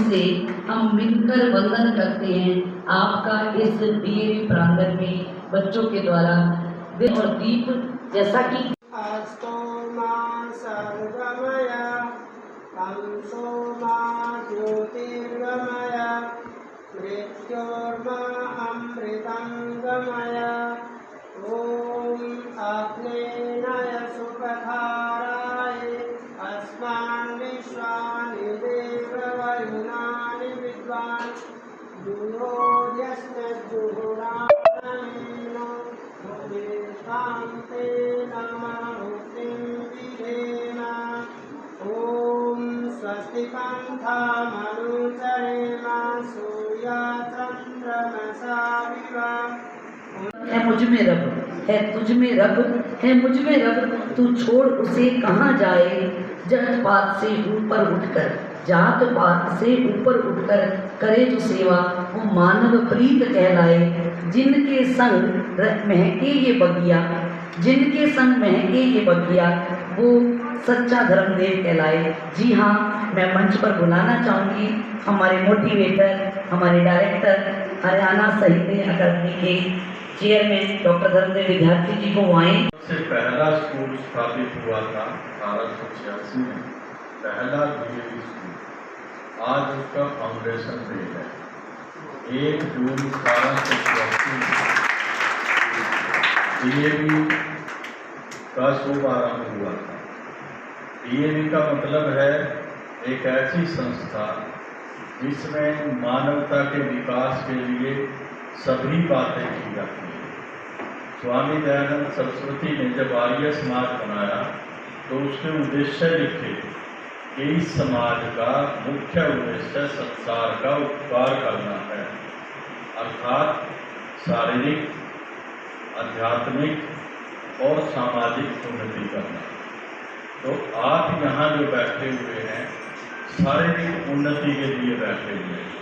से हम मिलकर वंदन करते हैं आपका इस डीएवी प्रांगण में बच्चों के द्वारा और दीप जैसा कि अस्तो मां सर्वमय तमसो मां ज्योतिर्गमय मृत्योर्मा अमृतंगमय ओम अग्नेय सुपथाराय अस्मान् विश्वानि देववयुनानि विद्वान् जुहोर्यस्य जुहुरानमेनो शांते नमः मुक्तिं विधेम ओम स्वस्ति पन्थामनुचरेम सूर्यचन्द्रमसा विवा है मुझ में रब, है तुझ में रब, है मुझ में रब, तू छोड़ उसे कहाँ जाए। जात पात से ऊपर उठकर, जात पात से ऊपर उठकर करे जो सेवा वो मानव प्रीत कहलाए। जिनके संग महके ये बगिया, जिनके संग महके ये बगिया वो सच्चा धर्मदेव कहलाए। जी हाँ, मैं मंच पर बुलाना चाहूँगी हमारे मोटिवेटर, हमारे डायरेक्टर, हरियाणा साहित्य अकादमी के चेयरमैन डॉक्टर धर्मदेव विद्यार्थी जी को आए। सबसे पहला स्कूल स्थापित हुआ था 1886 में, पहला डीएवी स्कूल। आज उसका फाउंडेशन डे है 1 जून 1886 में डीएवी का शुभारंभ हुआ था। डीएवी का मतलब है एक ऐसी संस्था जिसमें मानवता के विकास के लिए सभी बातें की जाती हैं। स्वामी दयानंद सरस्वती ने जब आर्य समाज बनाया तो उसके उद्देश्य लिखे कि इस समाज का मुख्य उद्देश्य संसार का उपकार करना है, अर्थात शारीरिक, आध्यात्मिक और सामाजिक उन्नति करना। तो आप यहाँ जो बैठे हुए हैं शारीरिक उन्नति के लिए बैठे हुए हैं।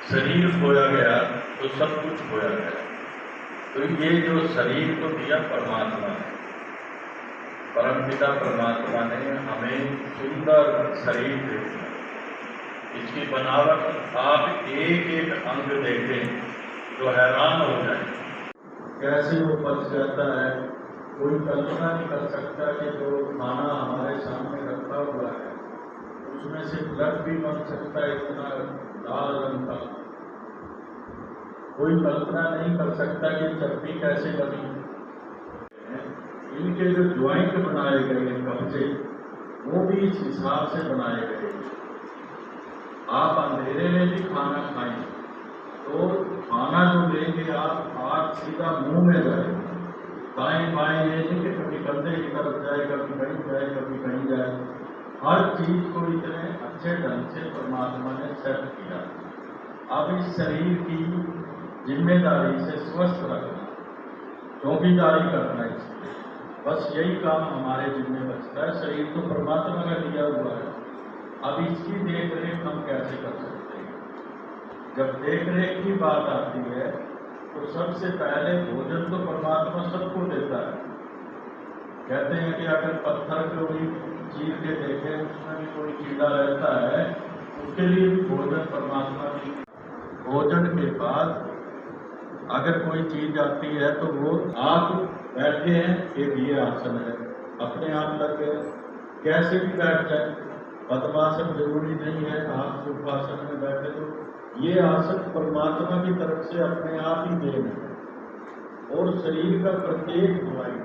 शरीर खोया गया तो सब कुछ खोया गया। तो ये जो शरीर को दिया परमात्मा ने, परमपिता परमात्मा ने हमें सुंदर शरीर दे दिया। इसकी बनावट आप एक एक अंग देखें तो हैरान हो जाए कैसे वो पच जाता है। कोई कल्पना नहीं कर सकता कि जो खाना हमारे सामने रखा हुआ है उसमें से ब्लड भी बन सकता है, इतना लाल रंग का। कोई कल्पना नहीं कर सकता कि चर्बी कैसे बनी। इनके जो ज्वाइंट बनाए गए कब्जे वो भी इस हिसाब से बनाए गए। आप अंधेरे में भी खाना खाएं तो खाना जो लेंगे आप हाथ सीधा मुंह में जाए, दाएं बाएं ये नहीं कि कभी कंधे की तरफ जाए, कभी कहीं जाए, कभी कहीं जाए। हर चीज को इतने अच्छे ढंग से परमात्मा ने सेट किया। अब इस शरीर की जिम्मेदारी से स्वस्थ रखना, चौकीदारी करना, इसलिए बस यही काम हमारे जिम्मे बचता है। शरीर तो परमात्मा का दिया हुआ है। अब इसकी देख रेख हम कैसे कर सकते हैं। जब देख रेख की बात आती है तो सबसे पहले भोजन तो परमात्मा सबको देता है। कहते हैं कि अगर पत्थर को भी चीर के देखें उसमें भी कोई कीड़ा रहता है, उसके लिए भी भोजन परमात्मा की। भोजन के बाद अगर कोई चीज आती है तो वो आप बैठे हैं, एक ये आसन है, अपने आप लग गए, कैसे भी बैठ जाए, पद्मासन जरूरी नहीं है, आप सुखासन में बैठे तो ये आसन परमात्मा की तरफ से अपने आप ही देन है। और शरीर का प्रत्येक ज्वाइंट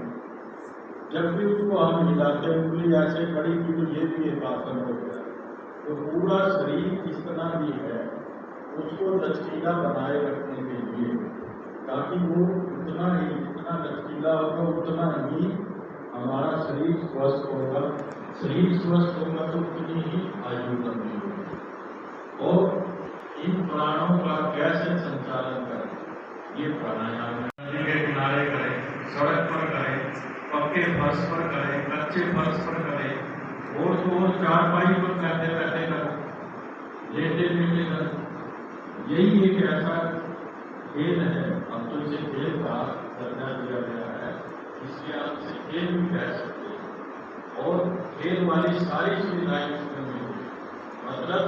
जब भी उसको हम हिलाते उंगली ऐसे खड़ी की तो ये भी एक आसन हो गया। तो पूरा शरीर जिस तरह भी है उसको लचकीला बनाए रखने के लिए, ताकि वो उतना ही जितना लचकीला होगा उतना ही हमारा शरीर स्वस्थ होगा। शरीर स्वस्थ होगा तो उतनी ही आयु लंबी होगी। और इन प्राणों का कैसे संचालन करें, ये प्राणायाम नदी के किनारे करें, सड़क पर करें, पक्के फर्श पर करें, कच्चे फर्श पर करें, और तो और चारपाई पर बैठे बैठे करें, लेटे लेटे करें। यही एक ऐसा खेल है, अब तो इसे खेल का दर्जा दिया गया है, इसलिए आप इसे खेल भी कह सकते हैं। और खेल वाली सारी सुविधाएं इसमें मिलेंगी। मतलब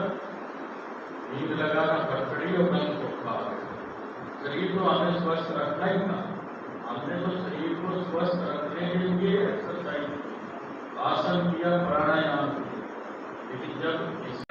कचड़ियों में सुखा। शरीर को हमें स्वस्थ रखना ही था। हमने तो शरीर को स्वस्थ रखने के लिए एक्सरसाइज, आसन किया, प्राणायाम किया, लेकिन जब इस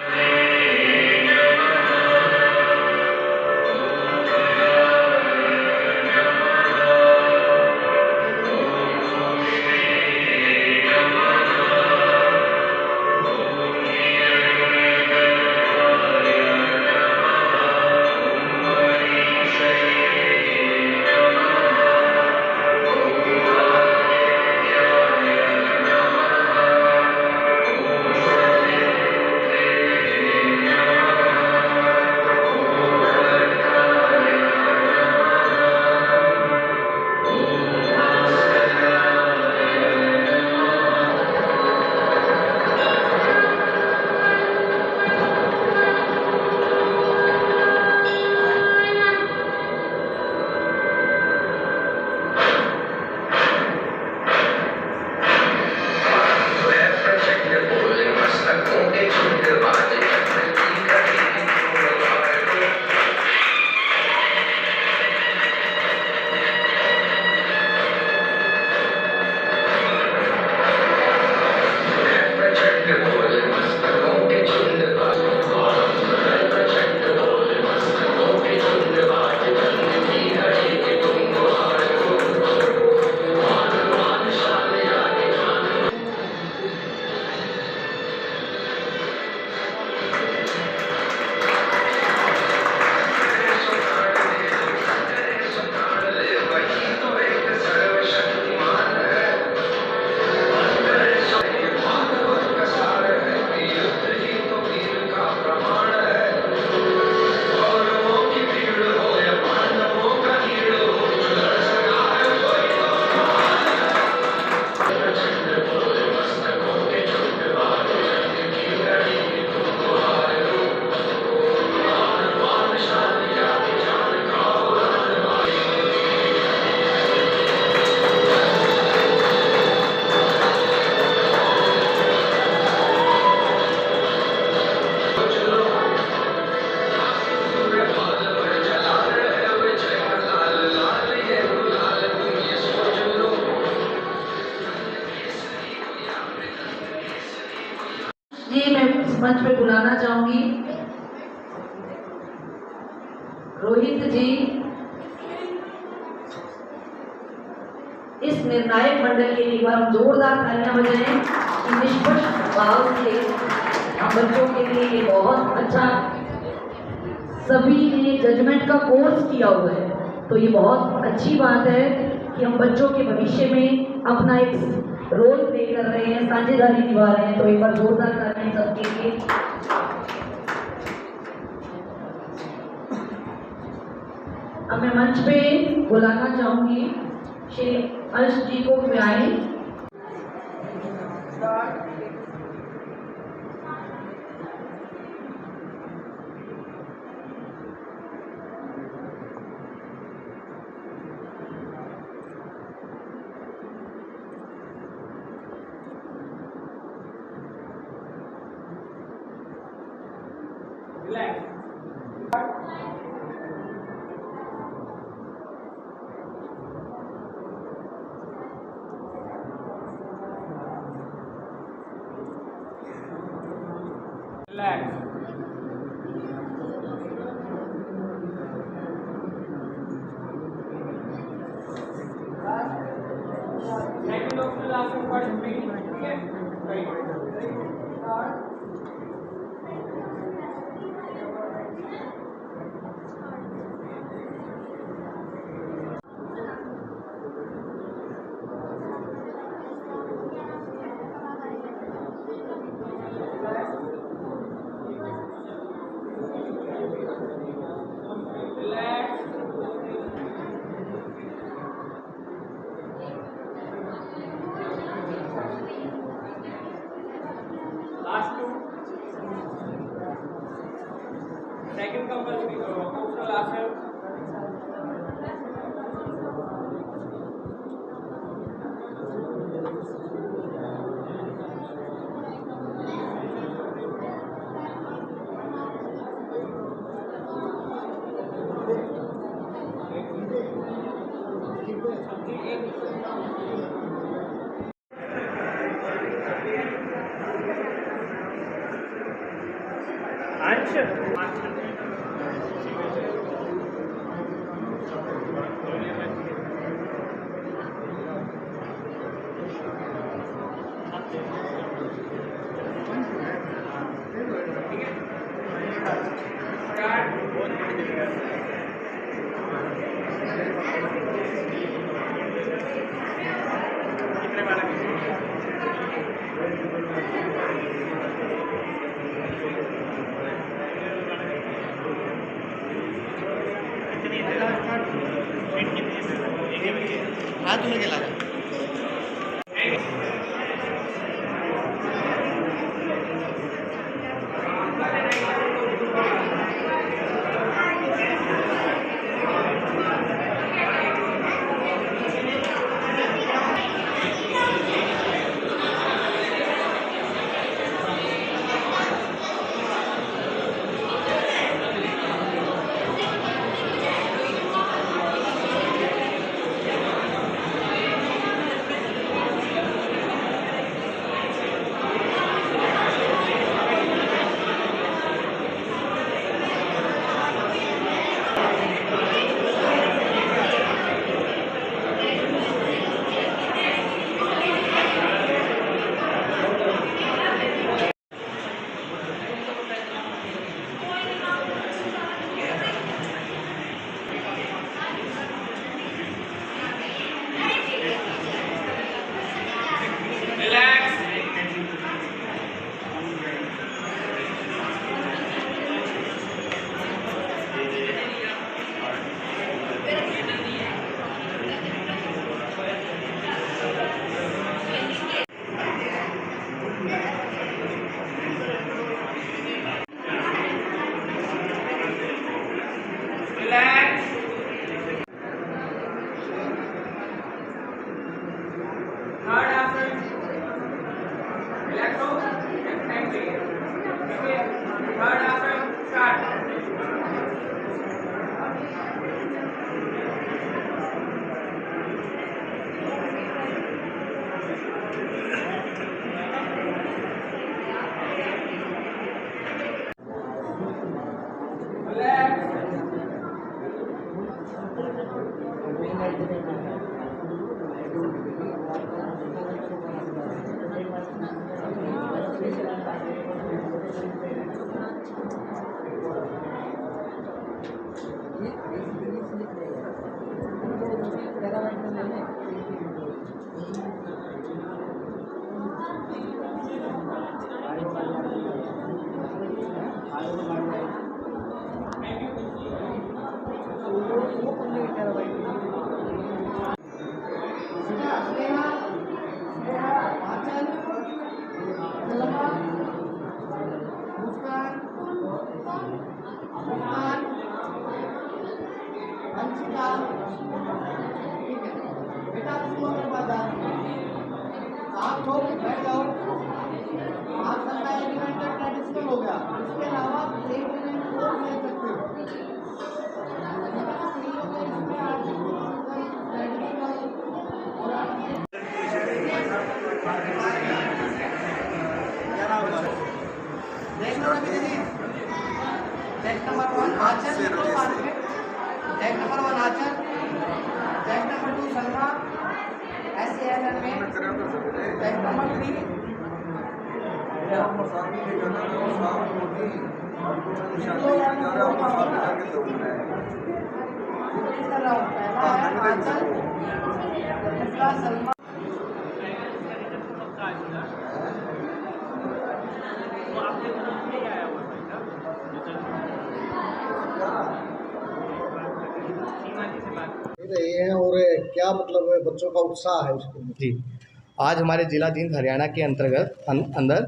जी मैं इस मंच पे बुलाना चाहूंगी रोहित जी। इस निर्णायक मंडल के लिए एक बार हम जोरदार तालियां बजाएं कि निष्पक्ष भाव से हम बच्चों के लिए ये बहुत अच्छा, सभी ने जजमेंट का कोर्स किया हुआ है, तो ये बहुत अच्छी बात है कि हम बच्चों के भविष्य में अपना एक रोल प्ले कर रहे हैं, साझेदारी निभा रहे हैं। तो एक बार जोरदार तालियां सबके लिए। अब मैं मंच पे बुलाना चाहूंगी श्री अर्श जी को आए। Relax. Relax. Second of the last one, first breathe. Okay? Right. अंश हाथ धुने के लगा थर्ड आसन रिलैक्स हो टाइम चाहिए ठीक है थर्ड आसन स्टार्ट आप लोग बैठ जाओ। आपका एलिमेंट ट्रेडिशनल हो गया, इसके अलावा एक एलिमेंट और ले सकते हो। टेक्स्ट नंबर 1 आचरण, टेक्स्ट नंबर 1 आचरण, टेक्स्ट नंबर 2 सलमान SALN में, टेक्स्ट नंबर 3 दूसरा सलमान रहे हैं और क्या मतलब बच्चों का उत्साह है उसको। जी, आज हमारे जिला जींद हरियाणा के अंदर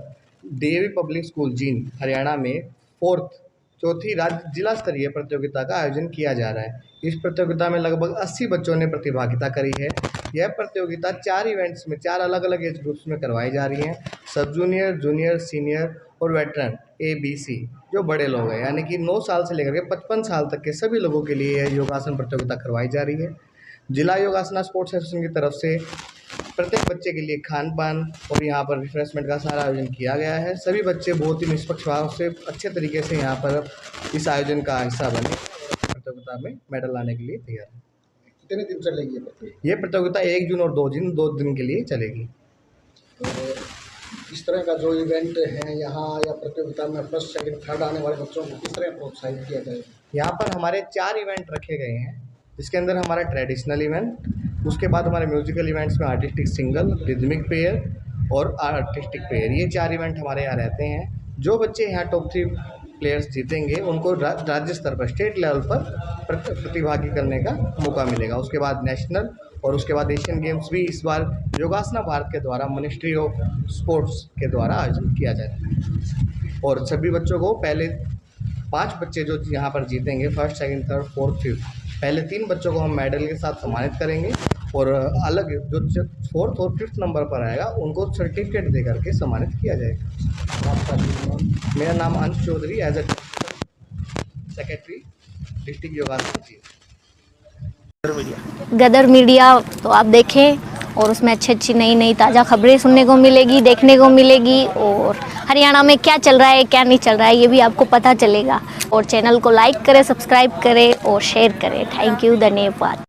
DAV public school Jind Haryana में चौथी राज्य जिला स्तरीय प्रतियोगिता का आयोजन किया जा रहा है। इस प्रतियोगिता में लगभग 80 बच्चों ने प्रतिभागिता करी है। यह प्रतियोगिता 4 इवेंट्स में 4 अलग अलग एज ग्रुप्स में करवाई जा रही है। सब जूनियर, जूनियर, सीनियर और वेटरन ABC जो बड़े लोग हैं, यानी कि 9 साल से लेकर के 55 साल तक के सभी लोगों के लिए यह योगासन प्रतियोगिता करवाई जा रही है। जिला योगासना स्पोर्ट्स एसोसिएशन की तरफ से प्रत्येक बच्चे के लिए खान पान और यहाँ पर रिफ्रेशमेंट का सारा आयोजन किया गया है। सभी बच्चे बहुत ही निष्पक्ष भाव से अच्छे तरीके से यहाँ पर इस आयोजन का हिस्सा बने और प्रतियोगिता में मेडल लाने के लिए तैयार हैं। कितने दिन चलेगी ये प्रतियोगिता? ये प्रतियोगिता 1 जून और 2 दिन के लिए चलेगी। तो इस तरह का जो इवेंट है यहाँ या प्रतियोगिता में फर्स्ट सेकंड थर्ड आने वाले बच्चों को किस तरह प्रोत्साहित किया जाए? यहाँ पर हमारे 4 इवेंट रखे गए हैं, जिसके अंदर हमारा ट्रेडिशनल इवेंट, उसके बाद हमारे म्यूजिकल इवेंट्स में आर्टिस्टिक सिंगल, रिदमिक पेयर और आर्टिस्टिक पेयर, ये 4 इवेंट हमारे यहाँ रहते हैं। जो बच्चे यहाँ टॉप 3 प्लेयर्स जीतेंगे उनको राज्य स्तर पर, स्टेट लेवल पर प्रतिभागी करने का मौका मिलेगा। उसके बाद नेशनल और उसके बाद एशियन गेम्स भी इस बार योगासना भारत के द्वारा मिनिस्ट्री ऑफ स्पोर्ट्स के द्वारा आयोजन किया जा रहा है। और सभी बच्चों को पहले 5 बच्चे जो यहाँ पर जीतेंगे, first second third fourth fifth, पहले 3 बच्चों को हम मेडल के साथ सम्मानित करेंगे और अलग जो फोर्थ और फिफ्थ नंबर पर आएगा उनको सर्टिफिकेट दे करके सम्मानित किया जाएगा। मेरा नाम Ansh Chaudhary, as a secretary district योगासन जी। गदर मीडिया तो आप देखें और उसमें अच्छी नई ताज़ा खबरें सुनने को मिलेगी, देखने को मिलेगी, और हरियाणा में क्या चल रहा है क्या नहीं चल रहा है ये भी आपको पता चलेगा। और चैनल को लाइक करें, सब्सक्राइब करें और शेयर करें। थैंक यू, धन्यवाद।